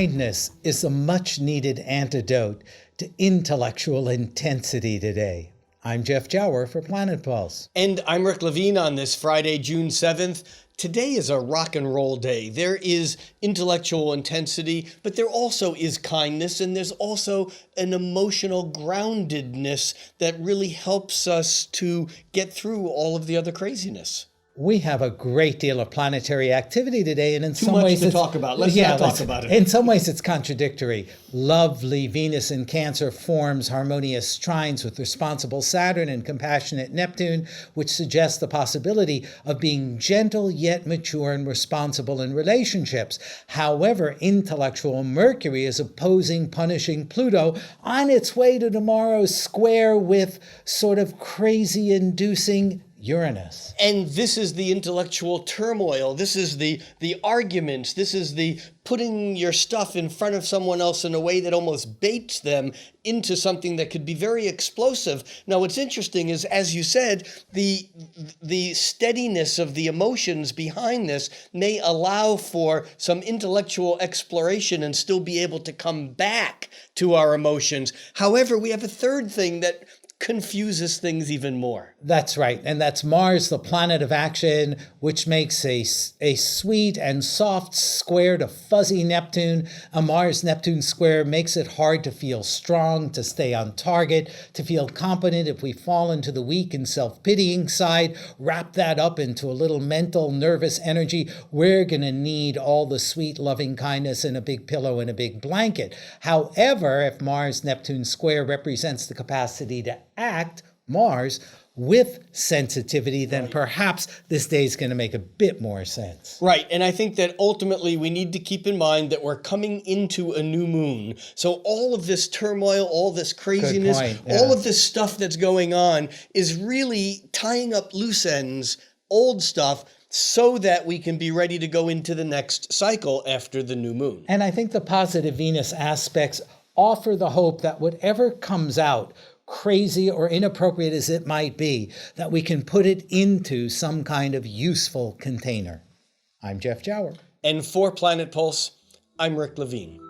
Kindness is a much-needed antidote to intellectual intensity today. I'm Jeff Jower for Planet Pulse. And I'm Rick Levine on this Friday, June 7th. Today is a rock and roll day. There is intellectual intensity, but there also is kindness, and there's also an emotional groundedness that really helps us to get through all of the other craziness. We have a great deal of planetary activity today, and in Too some much ways to talk about. Let's not talk about it. In some ways it's contradictory. Lovely Venus in Cancer forms harmonious trines with responsible Saturn and compassionate Neptune, which suggests the possibility of being gentle yet mature and responsible in relationships. However, intellectual Mercury is opposing punishing Pluto on its way to tomorrow's square with sort of crazy-inducing Uranus. And this is the intellectual turmoil. This is the arguments. This is the putting your stuff in front of someone else in a way that almost baits them into something that could be very explosive. Now, what's interesting is, as you said, the steadiness of the emotions behind this may allow for some intellectual exploration and still be able to come back to our emotions. However, we have a third thing that confuses things even more. That's right. And that's Mars, the planet of action, which makes a sweet and soft square to fuzzy Neptune. A Mars-Neptune square makes it hard to feel strong, to stay on target, to feel competent. If we fall into the weak and self-pitying side, wrap that up into a little mental, nervous energy, we're going to need all the sweet, loving kindness in a big pillow and a big blanket. However, if Mars-Neptune square represents the capacity to act, Mars, with sensitivity, then perhaps this day is going to make a bit more sense. Right. And I think that ultimately we need to keep in mind that we're coming into a new moon. So all of this turmoil, all this craziness, all of this stuff that's going on is really tying up loose ends, old stuff, so that we can be ready to go into the next cycle after the new moon. And I think the positive Venus aspects offer the hope that whatever comes out, crazy or inappropriate as it might be, that we can put it into some kind of useful container. I'm Jeff Jower. And for Planet Pulse, I'm Rick Levine.